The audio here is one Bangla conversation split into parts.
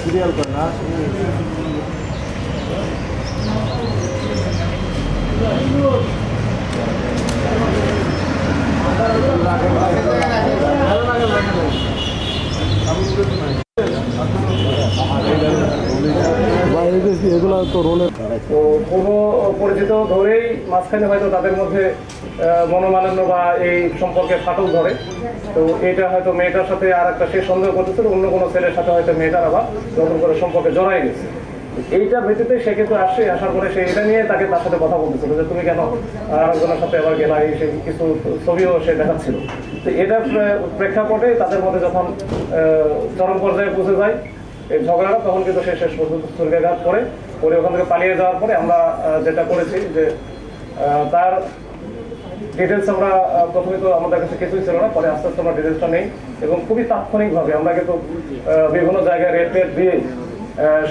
সিরিয়াল করে না এগুলো তো রোলে তো পূর্ব পরিচিত ধরেই মাঝখানে হয়তো তাদের মধ্যে মনোমালিন্য বা এই সম্পর্কে ফাটল ধরে। তো এটা হয়তো মেয়েটার সাথে আর একটা সে সন্দেহ করতেছিল অন্য কোনো ছেলের সাথে হয়তো মেয়েটার আবার নতুন করে সম্পর্কে জড়াই গেছে। এইটা ভিত্তিতে সে কিন্তু আসছে, আসার পরে সে এটা নিয়ে তার সাথে কথা বলতেছিল যে তুমি কেন আরেকজনের সাথে আবার গেলা, এই সেই কিছু ছবিও সে দেখাচ্ছিল। তো এটার প্রেক্ষাপটে তাদের মধ্যে যখন চরম পর্যায়ে পৌঁছে যায় এই ঝগড়াটা, তখন কিন্তু সে শেষ পর্যন্ত ছুরিকাঘাত করে ওখান থেকে পালিয়ে যাওয়ার পরে আমরা যেটা করেছি যে তার ডিটেলস আমরা প্রথমে তো আমাদের কাছে কিছুই ছিল না, পরে আস্তে আস্তে আমরা ডিটেলসটা নেই এবং খুবই তাৎক্ষণিকভাবে আমরা কিন্তু বিভিন্ন জায়গায় রেড টেড দিয়ে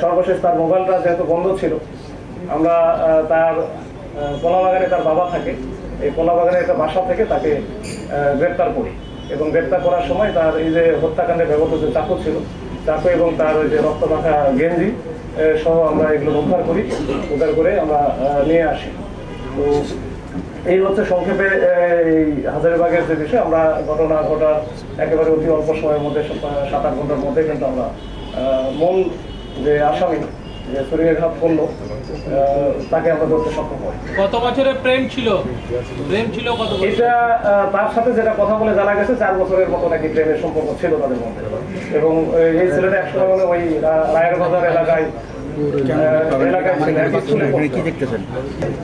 সর্বশেষ তার মোবাইলটা যেহেতু বন্ধ ছিল, আমরা তার কলাবাগানে তার বাবা থাকে, এই কলাবাগানে একটা বাসা থেকে তাকে গ্রেপ্তার করি এবং গ্রেপ্তার করার সময় তার এই যে হত্যাকাণ্ডে ব্যবহৃত যে চাকু ছিল, চাকু এবং তার ওই যে রক্তমাখা গেঞ্জি সহ আমরা এগুলো উদ্ধার করে আমরা নিয়ে আসি। তো এই হচ্ছে সংক্ষেপে এই হাজারীবাগের যে বিষয়। আমরা ঘটনা ঘটার একেবারে অতি অল্প সময়ের মধ্যে 7-8 ঘন্টার মধ্যে কিন্তু আমরা মূল যে আসামি যে ছুরিকাঘাত করলো তাকে আমরা ধরতে সক্ষম হই। কত বছরের প্রেম ছিল কত? এটা তার সাথে যেটা কথা বলে জানা গেছে 4 বছরের মতো নাকি প্রেমের সম্পর্ক ছিল তাদের মধ্যে এবং এই ছেলেটা একসময় মানে ওই রায়ের বাজার এলাকায়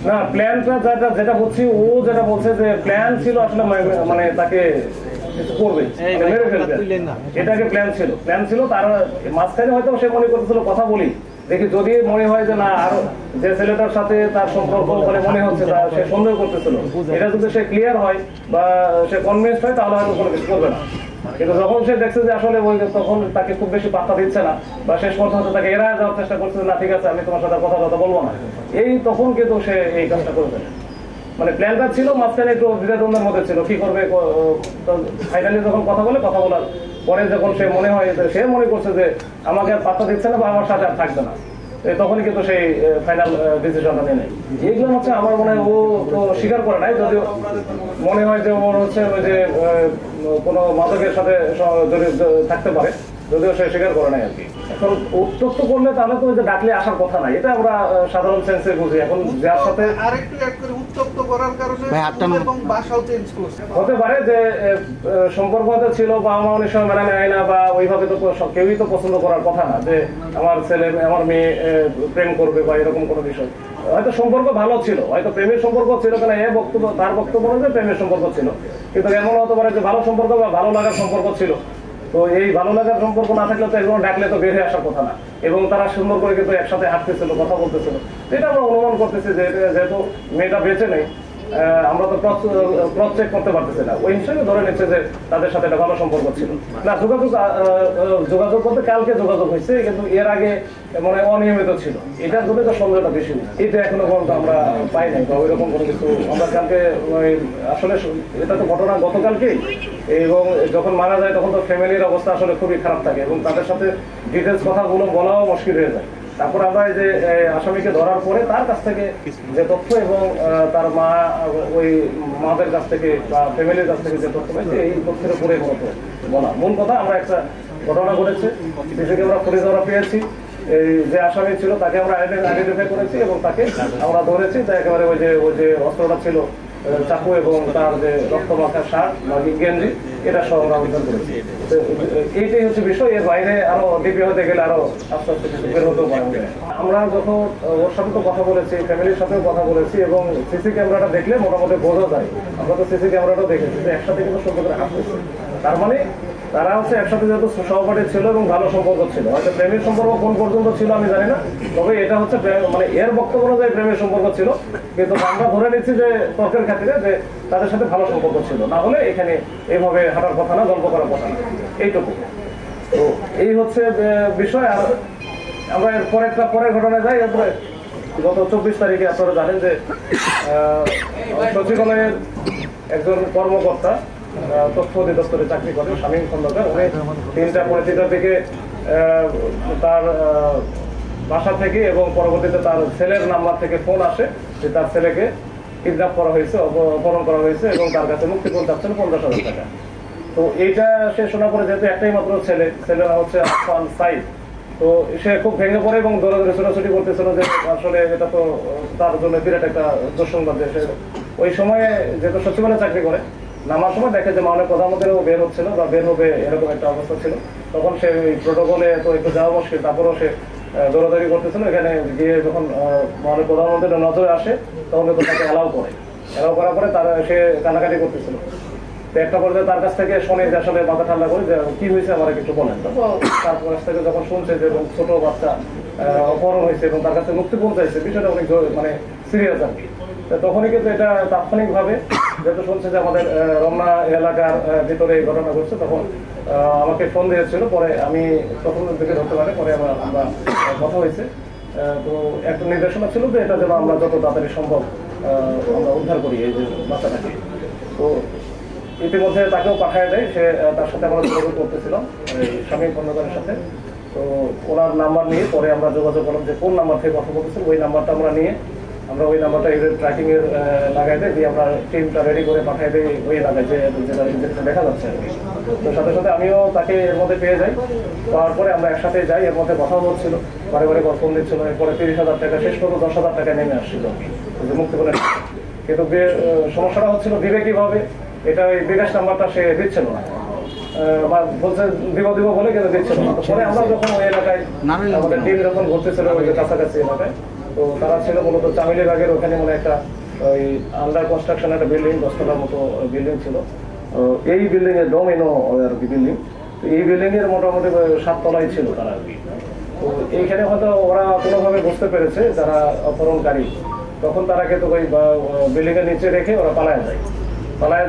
না প্ল্যানটা যেটা হচ্ছে ও যেটা বলছে যে প্ল্যান ছিল আসলে মানে তাকে করবে মেরে ফেলবে, এটাকে প্ল্যান ছিল তার মাঝখানে হয়তো সে মনে করতেছিল কথা বলি দেখি যদি মনে হয় যে না আরো যে ছেলেটার সাথে তার সম্পর্ক মানে মনে হচ্ছে সে সন্দেহ করতেছিল, এটা যদি সে ক্লিয়ার হয় বা সে কনভিন্স হয় তাহলে হয়তো কোনো কিছু করবে না। কিন্তু যখন সে দেখছে যে আসলে তখন তাকে খুব বেশি পাত্তা দিচ্ছে না বা শেষ পর্যন্ত তাকে এড়ায় যাওয়ার চেষ্টা করছে, না ঠিক আছে আমি তোমার সাথে কথা বলবো না, এই তখন কিন্তু সে এই কাজটা করবে। মানে প্ল্যানটা ছিল, মাঝখানে একটু দ্বিধাদ্বন্দ্বের মধ্যে ছিল কি করবে। ফাইনালি যখন কথা বলার পরে যখন সে মনে হয় সে মনে করছে যে আমাকে আর পাত্তা দিচ্ছে না বা আমার সাথে আর থাকবে না, তখনই কিন্তু সেই ফাইনাল ডিসিশনটা নিয়ে নেয়। এইগুলো হচ্ছে আমার মনে হয় ও তো স্বীকার করে নাই, যদিও মনে হয় যে ওর হচ্ছে ওই যে কোনো মাদকের সাথে জড়িত থাকতে পারে, যদিও সে স্বীকার করে নাই আর কি। এখন উত্তক্ত করলে তাহলে তো ডাকলে আসার কথা নাই, এটা আমরা সাধারণ সেন্সে বুঝি। এখন যার সাথে উত্তক্ত করার কারণে এবং বাসাও চেঞ্জ করছে, হতে পারে যে সম্পর্ক ছিল বা আমার অনেক সময় মেনে নেয় না বা ওইভাবে তো কেউই তো পছন্দ করার কথা না যে আমার ছেলে আমার মেয়ে প্রেম করবে বা এরকম কোনো বিষয়। হয়তো সম্পর্ক ভালো ছিল, হয়তো প্রেমের সম্পর্ক ছিল কিনা তার বক্তব্য যে প্রেমের সম্পর্ক ছিল, কিন্তু এমন হতে পারে যে ভালো সম্পর্ক বা ভালো লাগার সম্পর্ক ছিল। তো এই ভালো লাগার সম্পর্ক না থাকলে তো এগুলো ডাকলে তো বের হয়ে আসার কথা না, এবং তারা সুন্দর করে কিন্তু একসাথে হাঁটতেছিল, কথা বলতেছিল। এটা আমরা অনুমান করতেছি যে যেহেতু মেয়েটা বেঁচে নেই, আমরা তো ক্রস চেক করতে পারতেছি না, ওই হিসেবে ধরে নিচ্ছে যে তাদের সাথে একটা ভালো সম্পর্ক ছিল না। যোগাযোগ করতে কালকে যোগাযোগ হয়েছে, কিন্তু এর আগে মানে অনিয়মিত ছিল, এটার জন্য তো সন্দেহটা বেশি। এটা এখনো পর্যন্ত আমরা পাই নাই বা ওইরকম কোনো কিছু। আমরা কালকে আসলে এটা তো ঘটনা গতকালকেই, এবং যখন মারা যায় তখন তো ফ্যামিলির অবস্থা আসলে খুবই খারাপ থাকে এবং তাদের সাথে ডিটেলস কথাগুলো বলাও মুশকিল হয়ে যায়। তারপর আমরা এই যে আসামিকে ধরার পরে তার কাছ থেকে যে তথ্য এবং তার মা ওই মাদের কাছ থেকে বা ফ্যামিলির কাছ থেকে যে তথ্য পেয়েছে, এই তথ্যের উপরে বলা মূল কথা। আমরা একটা ঘটনা ঘটেছে, সিসি ক্যামেরা ফুটেজ আমরা পেয়েছি, এই যে আসামি ছিল তাকে আমরা আইডেন্টিফাই করেছি এবং তাকে আমরা ধরেছি। তা একেবারে ওই যে অস্ত্রটা ছিল চাকু এবং তার যে রক্তমাখা শার্ট বা গেঞ্জি, এটা সহ আমরা উদ্ধার করেছি। এইটাই হচ্ছে বিষয়। এর বাইরে আরো ডিপি হতে গেলে আরো আস্তে আস্তে কিছু বের হতেও পারে। আমরা যখন ওর সাথে তো কথা বলেছি, ফ্যামিলির সাথেও কথা বলেছি এবং সিসি ক্যামেরাটা দেখলে মোটামুটি বোঝা যায়। আমরা তো সিসি ক্যামেরাটাও দেখেছি যে একসাথে কিন্তু সুন্দর করে হাঁটতেছে, তার মানে তারা হচ্ছে একসাথে যেহেতু সহপাঠী ছিল এবং ভালো সম্পর্ক ছিল। হয়তো প্রেমের সম্পর্ক কোন পর্যন্ত ছিল আমি জানি না, তবে এটা হচ্ছে মানে এর বক্তব্য অনুযায়ী প্রেমের সম্পর্ক ছিল, কিন্তু আমরা ধরে নিচ্ছি যে তর্কের খাতিরে যে তাদের সাথে ভালো সম্পর্ক ছিল, না হলে এখানে এইভাবে হাঁটার কথা না, গল্প করার কথা না, এইটুকু। তো এই হচ্ছে বিষয়। আর আমরা পরের ঘটনায় যাই। এরপরে গত 24 তারিখে আপনারা জানেন যে সচিবালয়ের একজন কর্মকর্তা তথ্য অধিদপ্তরে চাকরি করেন শামীম খন্দকার, উনি 3টা পরে 3টার দিকে তার বাসা থেকে এবং পরবর্তীতে তার ছেলের নাম্বার থেকে ফোন আসে যে তার ছেলেকে কিডন্যাপ করা হয়েছে, অপহরণ করা হয়েছে এবং তার কাছে মুক্তিপণ চাচ্ছেন 50,000 টাকা। তো এইটা সে শোনা পরে, যেহেতু একটাই মাত্র ছেলেরা হচ্ছে আফান সাইদ, তো সে খুব ভেঙে পড়ে এবং দৌড়ে দৌড়ে ছোটাছুটি করতেছিল যে আসলে এটা তো তার জন্য বিরাট একটা দুঃসংবাদ। যে সে ওই সময়ে যেহেতু সচিবালয়ে চাকরি করে, নামার সময় দেখে যে মাননীয় প্রধানমন্ত্রীও বের হচ্ছিল বা বের হবে এরকম একটা অবস্থা ছিল। তখন সে ওই প্রোটোকলে তো একটু যাওয়া মুশকিল, তারপরেও সে দৌড়াদৌড়ি করতেছিল। এখানে গিয়ে যখন মাননীয় প্রধানমন্ত্রীর নজরে আসে তখন কিন্তু তাকে অ্যালাউ করার পরে তারা সে কান্নাকাটি করতেছিল। তো একটা পর্যায়ে তার কাছ থেকে শুনে যে আসলে মাথা ঠান্ডা করে যে কি হয়েছে আমার কিছু বলেন। তার কাছ থেকে যখন শুনছে যে ছোট বাচ্চা অপহরণ হয়েছে এবং তার কাছে মুক্তিপণ চাইছে, বিষয়টা অনেক মানে সিরিয়াস আর কি। তখনই কিন্তু এটা তাৎক্ষণিকভাবে যেহেতু শুনছে যে আমাদের রমনা এলাকার ভিতরে এই ঘটনা ঘটছে, তখন আমাকে ফোন দিয়েছিল। পরে আমি প্রথম দিকে ধরতে পারি, পরে আমরা কথা হয়েছে। তো একটা নির্দেশনা ছিল যে এটা যেন আমরা যত তাড়াতাড়ি সম্ভব আমরা উদ্ধার করি এই যে বাচ্চাটাকে। তো ইতিমধ্যে তাকেও পাঠিয়ে দেয়, সে তার সাথে আমরা যোগাযোগ করতেছিলাম এই স্বামী খন্দকারের সাথে। তো ওনার নাম্বার নিয়ে পরে আমরা যোগাযোগ করলাম যে কোন নাম্বার থেকে কথা বলতেছেন। ওই নাম্বারটা আমরা নিয়ে আমরা ওই নাম্বারটা ট্র্যাকিং এর লাগাই দেয়, দিয়ে আমরা টিমটা রেডি করে পাঠিয়ে দিই ওই এলাকায় যেটা দেখা যাচ্ছে আর কি। তো সাথে সাথে আমিও তাকে এর মধ্যে পেয়ে যাই। পাওয়ার পরে আমরা একসাথে যাই, এর মধ্যে কথা বলছিল, বারে ফোন দিচ্ছিল। এরপরে 30,000 টাকা, শেষ পর্যন্ত 10,000 টাকা নেমে আসছিল মুক্তিপণের। কিন্তু সমস্যাটা হচ্ছিল দিবে কিভাবে, এটা ওই বিকাশ নাম্বারটা সে দিচ্ছিল না, বলছে দিব বলে কিন্তু দিচ্ছিল না। পরে আমরা যখন ওই এলাকায় আমাদের টিম যখন ঘুরতেছিল ওই কাছাকাছি এলাকায়, তো তারা ছিল মূলত চামিলিবাগের ওখানে মানে একটা ওই আন্ডার কনস্ট্রাকশন একটা বিল্ডিং, 10 তলার মতো বিল্ডিং ছিল। এই বিল্ডিং এর ডোমিনো আর কি বিল্ডিং, তো এই বিল্ডিং এর মোটামুটি 7 তলায় ছিল তারা আর কি। তো এইখানে হয়তো ওরা কোনোভাবে বুঝতে পেরেছে যারা অপহরণকারী, তখন তারাকে তো ওই বিল্ডিং এর নিচে রেখে ওরা পালায়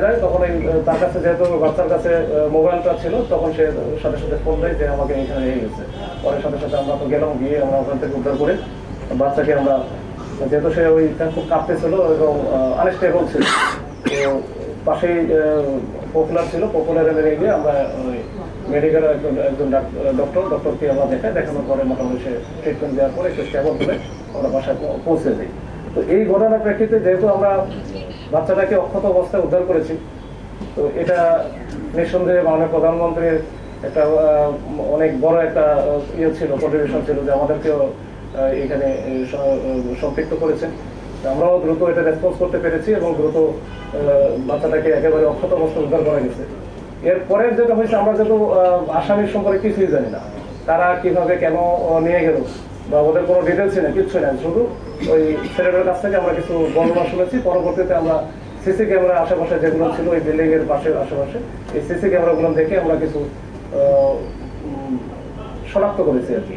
যায়। তখন তার কাছে যেহেতু বাচ্চার কাছে মোবাইলটা ছিল, তখন সে সাথে সাথে ফোন দেয় যে আমাকে এখানে নিয়ে গেছে। পরে সাথে সাথে আমরা তো গেলাম, গিয়ে আমরা ওখান থেকে উদ্ধার করে বাচ্চাকে আমরা, যেহেতু সে ওইটা খুব কাঁপতেছিল এবং আনস্টেবল ছিল, তো পাশেই পপুলার ছিল, পপুলারে নিয়ে গিয়ে আমরা মেডিকেল একজন ডক্টরকে আমরা দেখানোর পরে মোটামুটি সে ট্রিটমেন্ট দেওয়ার পরে একটু স্টেবল করে আমরা বাসায় পৌঁছে দিই। তো এই ঘটনার প্রেক্ষিতে যেহেতু আমরা বাচ্চাটাকে অক্ষত অবস্থায় উদ্ধার করেছি, তো এটা নিঃসন্দেহে মাননীয় প্রধানমন্ত্রীর একটা অনেক বড় একটা ইয়ে ছিল, কন্ট্রিবিউশন ছিল যে আমাদেরকেও এখানে সম্পৃক্ত করেছেন। আমরাও দ্রুত এটা রেসপন্স করতে পেরেছি এবং দ্রুত বাচ্চাটাকে একেবারে অক্ষত অবস্থায় উদ্ধার করা গেছে। এরপরে যেটা হয়েছে, আমরা যেহেতু আসামির সম্পর্কে কিছুই জানি না, তারা কিভাবে কেন নিয়ে গেল বা ওদের কোনো ডিটেলসই না, কিচ্ছু না, শুধু ওই ছেলেটার কাছ থেকে আমরা কিছু বর্ণনা শুনেছি। পরবর্তীতে আমরা সিসি ক্যামেরা আশেপাশে যেগুলো ছিল ওই বিল্ডিং এর পাশে আশেপাশে, এই সিসি ক্যামেরাগুলো দেখে আমরা কিছু শনাক্ত করেছি আর কি।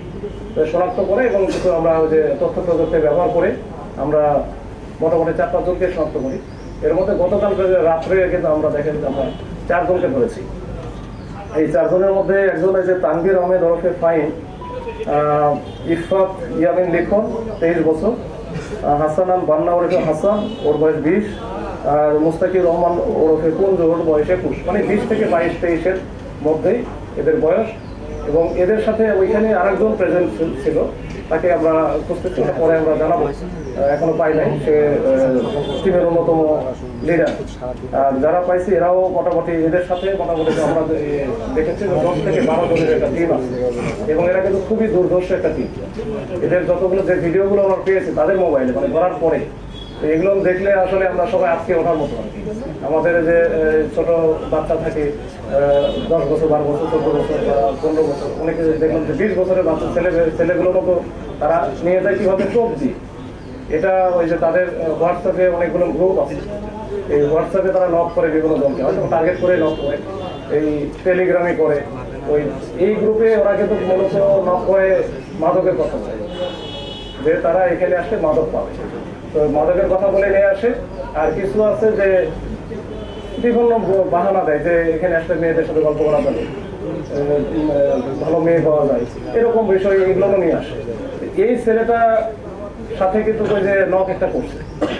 শনাক্ত করে এবং কিছু আমরা ওই যে তথ্য প্রযুক্তি ব্যবহার করে আমরা মোটামুটি 4-5 জনকে শনাক্ত করি। এর মধ্যে গতকাল রাত্রে কিন্তু আমরা দেখেন আমরা 4 জনকে ধরেছি। এই 4 জনের মধ্যে একজন এই যে তানভীর আহমেদ ওরফে ফাইন, ইফরাত ইয়ামিন লিখন 23 বছর, হাসান বান্না ওরফে হাসান, ওর বয়স 20, আর মুস্তাকির রহমান ওরফে কুঞ্জ, ওর বয়স 21। মানে 20 থেকে 22-23-এর মধ্যেই এদের বয়স। এবং এদের সাথে ওইখানে আরেকজন প্রেজেন্ট ছিল, তাকে আমরা খুঁজতেছি, পরে আমরা জানাবো, এখনো পাই নাই। সে টিমের অন্যতম লিডার। আর যারা পাইছি এরাও মোটামুটি এদের সাথে মোটামুটি আমরা দেখেছি 10 থেকে 12 জনের একটা টিম আছে এবং এরা কিন্তু খুবই দুর্ধর্ষ একটা টিম। এদের যতগুলো যে ভিডিওগুলো আমরা পেয়েছি তাদের মোবাইলে মানে করার পরে, এগুলো দেখলে আসলে আমরা সবাই আজকে ওঠার মতো আর কি। আমাদের যে ছোট বাচ্চা থাকে 10 বছর, 12 বছর, 14 বছর, 15 বছর, অনেকে দেখলাম যে 20 বছরের বাচ্চা ছেলেগুলোর মতো তারা নিয়ে যায় কিভাবে চোখ দিয়ে। এটা ওই যে তাদের হোয়াটসঅ্যাপে অনেকগুলো গ্রুপ আছে, এই হোয়াটসঅ্যাপে তারা নক করে বিভিন্ন জনকে, হয়তো টার্গেট করে নক করে, এই টেলিগ্রামে করে। ওই এই গ্রুপে ওরা কিন্তু মূলত নক করে মাদকের কথা বলে যে তারা এখানে আসলে মাদক পাবে, তো মাদকের কথা বলে নিয়ে আসে। আর কিছু আছে যে বিভিন্ন বাহানা দেয় যে এখানে আসলে মেয়েদের সাথে গল্প করা যাবে, ভালো মেয়ে পাওয়া যায়, এরকম বিষয় এগুলো নিয়ে আসে। এই ছেলেটা সাথে কিন্তু ওই যে নক একটা করছে,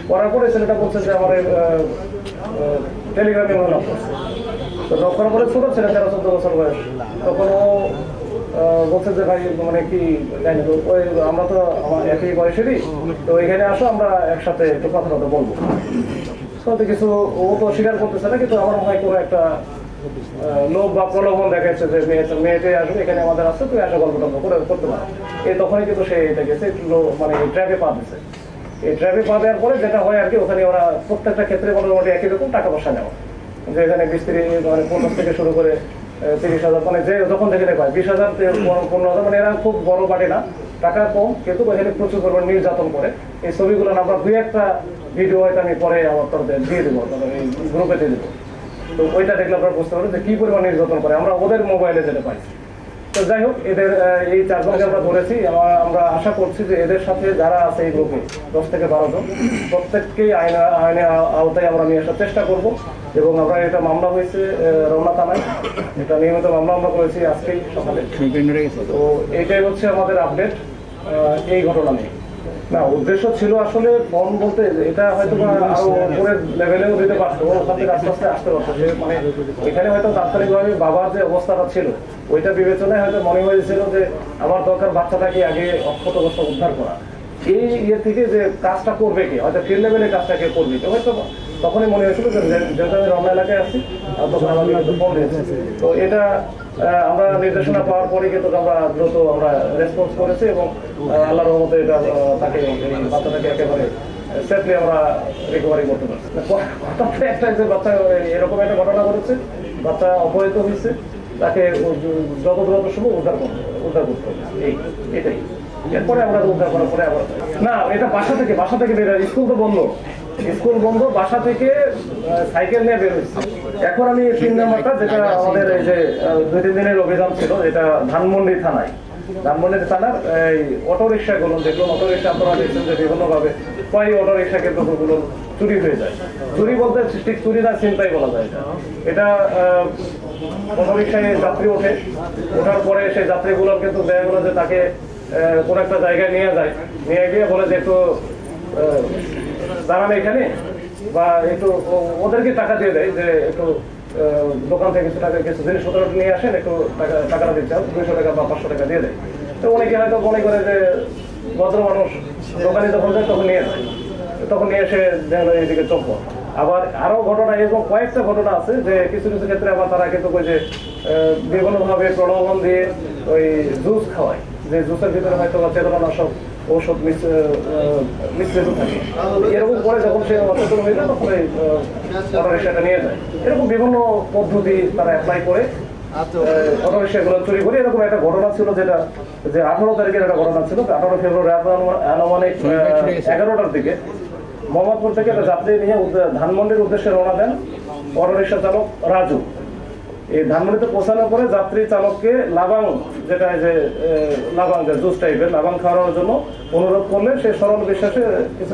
করার পরে ছেলেটা বলছে যে আমার টেলিগ্রামে নক করছে। তো নক করার পরে ছোট ছেলে 13-14 বছর বয়স, তখন ও বলছে যে ভাই মানে কি জানি তো ওই আমরা তো আমার একই বয়সেরই, তো এখানে আসো আমরা একসাথে একটু কথা বলবো। তো কিছু ও তো স্বীকার করতেছে না, কিন্তু আমার মনে হয় কোনো একটা লোভ বা প্রলোভন দেখাচ্ছে যে মেয়েতে আসবে এখানে আমাদের আসছে, তুই আসা গল্প টল্প করে করতে পারো। এই তখনই কিন্তু সে এটা গেছে একটু মানে ট্র্যাপে পা দিচ্ছে। এই ট্র্যাপে পা দেওয়ার পরে যেটা হয় আর কি, ওখানে ওরা প্রত্যেকটা ক্ষেত্রে মোটামুটি একই রকম টাকা পয়সা নেওয়া, যে এখানে 20-30 মানে 50 থেকে শুরু করে 30,000, মানে যে যখন যেখানে পায় 20,000 15,000, মানে এরা খুব বড় পার্টি না, টাকা কম, কিন্তু এখানে প্রচুর পরিমাণ নির্যাতন করে। এই ছবিগুলো আমরা 2-1টা ভিডিও হয়তো আমি পরে আমার তরফে দিয়ে দেবো, এই গ্রুপে দিয়ে দেবো। তো ওইটা দেখলে আপনারা বুঝতে পারবেন যে কি পরিমাণ নির্যাতন করে আমরা ওদের মোবাইলে যেটা পাই। তো যাই হোক, এদের এই 4 জনকে আমরা ধরেছি। আমরা আশা করছি যে এদের সাথে যারা আছে এই গ্রুপে 10 থেকে 12 জন, প্রত্যেককেই আইনের আওতায় আমরা নিয়ে আসার চেষ্টা করব। এবং আমরা এটা মামলা হয়েছে রমনা থানায়, এটা নিয়মিত মামলা আমরা করেছি আজকেই সকালে। তো এইটাই হচ্ছে আমাদের আপডেট এই ঘটনা নিয়ে। না, উদ্দেশ্য ছিল আসলে ফোন বলতে এটা হয়তো আরো উপরের লেভেলেও দিতে পারতো, ওখান থেকে আস্তে আস্তে আসতে পারতো। যে মানে এখানে হয়তো তাৎক্ষণিকভাবে বাবার যে অবস্থাটা ছিল ওইটা বিবেচনায় হয়তো মনে হয়েছিল যে আমার দরকার বাচ্চাটাকে আগে অক্ষত অবস্থা উদ্ধার করা। এই ইয়ে থেকে যে কাজটা করবে কে, হয়তো ফিল্ড লেভেলে কাজটা কে করবে কে, হয়তো তখনই মনে হয়েছিল যে যেহেতু আমি রমনা এলাকায় আছি তখন আমাকে কিন্তু ফোন দিয়েছে। তো এটা আমরা নির্দেশনা পাওয়ার পরে কিন্তু আমরা দ্রুত আমরা রেসপন্স করেছি এবং আল্লাহর রহমতে এটা তাকে বাচ্চাটাকে একেবারে সেফলি আমরা রিকভারি করতে পারছি। হঠাৎ একটা যে বাচ্চা এরকম একটা ঘটনা ঘটেছে, বাচ্চা অপহৃত হয়েছে, তাকে যত দ্রুত সম্ভব উদ্ধার করতে হবে, এটাই। এরপরে আমরা উদ্ধার করার পরে আবার না, এটা বাসা থেকে বের হয়, স্কুল তো বন্ধ, স্কুল বন্ধ, বাসা থেকে সাইকেল নিয়ে বের হয়েছে। এখন আমি 3 নাম্বারটা, যেটা আমাদের এই যে 2-3 দিনের অভিযান ছিল, এটা ধানমন্ডি থানায়, ধানমন্ডি থানার এই অটো রিক্সাগুলো দেখলো, অটো রিক্সা আপনারা দেখছেন যে বিভিন্নভাবে প্রায় অটো রিক্সা কিন্তু গুলো চুরি হয়ে যায়। চুরি বলতে ঠিক চুরি না, চিন্তাই বলা যায়। এটা অটো রিক্সায় যাত্রী ওঠার পরে সেই যাত্রীগুলোর কিন্তু দেখা গেলো যে তাকে কোন একটা জায়গায় নিয়ে গিয়ে বলে যে একটু দাঁড়ান এখানে, বা একটু ওদেরকে টাকা দিয়ে দেয় যে একটু দোকান থেকে কিছু জিনিসপত্র নিয়ে আসেন, একটু টাকাটা দিচ্ছে 200 টাকা বা 500 টাকা দিয়ে দেয়। তো অনেকে হয়তো মনে করে যে ভদ্র মানুষ, দোকানে যখন যায় তখন নিয়ে যায়, তখন নিয়ে এসে দেখা এদিকে চম্প। আবার আরো ঘটনা, এরকম কয়েকটা ঘটনা আছে যে কিছু কিছু ক্ষেত্রে আবার তারা কিন্তু ওই যে বিভিন্নভাবে প্রলোভন দিয়ে ওই জুস খাওয়ায়, যে জুসের ভিতরে হয়তো চেতনানাশক ঔষধ মিশ্রিত থাকে। এরকম করে যখন সে অচেতন হয়ে যায় তখন এই অটো রিক্সাটা নিয়ে যায়। এরকম বিভিন্ন পদ্ধতি তারা অ্যাপ্লাই করে অটো রিক্সাগুলো চুরি করে। এরকম একটা ঘটনা ছিল, যেটা যে 18 তারিখের একটা ঘটনা ছিল। 18 ফেব্রুয়ারি আনুমানিক 11টার দিকে মোহাম্মদপুর থেকে একটা যাত্রী নিয়ে ধানমন্ডির উদ্দেশ্যে রওনা দেন অটো রিক্সা চালক রাজু। এই ধানমন্ডিতে পৌঁছানোর পরে যাত্রী চালককে লাবাং, যেটা যে লাবাং জুস টাইপের লাবাং খাওয়ানোর জন্য অনুরোধ করলে সে সরল বিশ্বাসে কিছু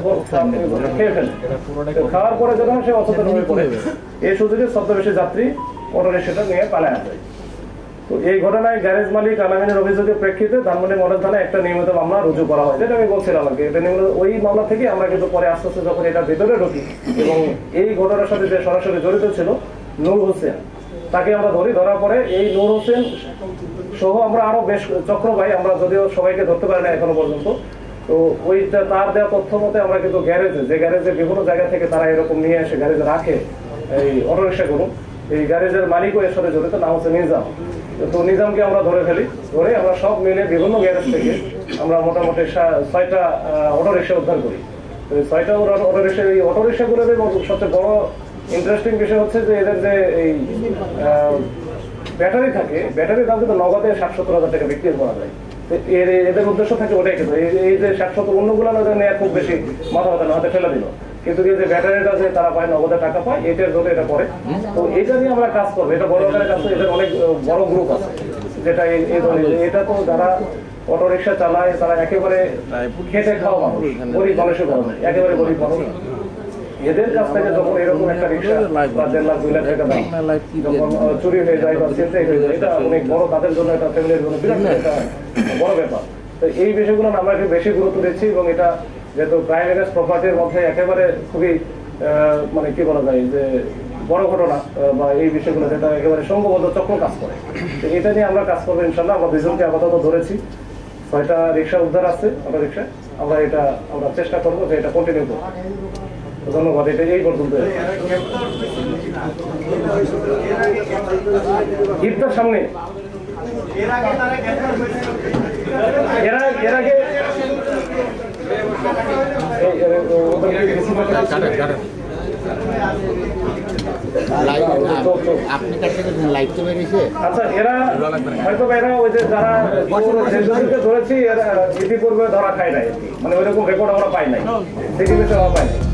খেয়ে ফেলে। খাওয়ার পরে যখন সে অচেতন হয়ে পড়ে, এই সুযোগে ছদ্মবেশী যাত্রী অটো রিক্সাটা নিয়ে পালায় যায়। তো এই ঘটনায় গ্যারেজ মালিক আলামিনের অভিযোগের প্রেক্ষিতে ধানমন্ডি মডেল থানায় একটা নিয়মিত মামলা রুজু করা হয়, যেটা আমি বলছিলাম আর কি। এটা নিয়মিত ওই মামলা থেকে আমরা কিন্তু পরে আস্তে আস্তে যখন এটা ভিতরে ঢুকি এবং এই ঘটনার সাথে যে সরাসরি জড়িত ছিল নূর হোসেন, তাকে আমরা ধরার পরে এই নূর হোসেন সহ আমরা আরো বেশ চক্র ভাই, আমরা যদিও সবাইকে ধরতে পারি না এখনো পর্যন্ত। তো ওইটা তার দেওয়া তথ্য মতে আমরা কিন্তু গ্যারেজে বিভিন্ন জায়গা থেকে তারা এরকম নিয়ে এসে গ্যারেজে রাখে এই অটো রিক্সাগুলো। এই গ্যারেজের মালিকও এর সাথে জড়িত, নাম হচ্ছে নিজাম। তো নিজামকে আমরা ধরে আমরা সব মিলে বিভিন্ন গ্যারেজ থেকে আমরা মোটামুটি 6টা অটো রিক্সা উদ্ধার করি। তো 6টা অটো রিক্সা, এই অটো রিক্সাগুলোর সবচেয়ে বড় ইন্টারেস্টিং বিষয় হচ্ছে যে এদের যে এই ব্যাটারি থাকে, ব্যাটারির দাম কিন্তু নগদে 60-70 হাজার টাকা বিক্রি করা যায়। এদের উদ্দেশ্য থাকে ওটাই, কিন্তু এই যে 60-70 অন্যগুলো নেওয়া খুব বেশি মাথা ব্যথা না, হাতে ফেলে দিল। কিন্তু এই যে ব্যাটারিটা যে তারা পায়, নগদে টাকা পায়, এটার জন্য এটা করে। তো এটা নিয়ে আমরা কাজ করবো, এটা বড় আকারে কাজ করবো। এদের অনেক বড় গ্রুপ আছে যেটা এই ধরনের, এটা তো যারা অটো রিক্সা চালায় তারা একেবারে খেটে খাওয়া মানুষ, গরিব মানুষের ঘর, একেবারে গরিব মানুষ। এদের কাছ থেকে যখন এরকম একটা রিক্সা 1.5 লাখ 2 লাখ টাকা দাম যখন চুরি হয়ে যায় বা ছিনতাই হয়ে যায়, এটা অনেক বড় তাদের জন্য, এটা ফ্যামিলির জন্য বিরাট একটা বড় ব্যাপার। তো এই বিষয়গুলো আমরা একটু বেশি গুরুত্ব দিচ্ছি এবং এটা যেহেতু ক্রাইম এগেইনস্ট প্রপার্টির মধ্যে একেবারে খুবই মানে কি বলা যায় যে বড় ঘটনা বা এই বিষয়গুলো যেটা একেবারে সংঘবদ্ধ চক্র কাজ করে, তো এটা নিয়ে আমরা কাজ করবো ইনশাল্লাহ। আমরা দুজনকে আপাতত ধরেছি, 6টা রিক্সা উদ্ধার আছে, অটো রিক্সা। আমরা চেষ্টা করবো যে এটা কন্টিনিউ করবো। ধন্যবাদ। এটা এই পর্যন্ত। ঈদটার সামনে এর আগে আচ্ছা, এরা হয়তো ওই যে যারা ধরেছি এরা ইতিপূর্বে ধরা খায় নাই, মানে ওইরকম রেকর্ড আমরা পাই নাই, সিটি বিষয়ে পাই নাই।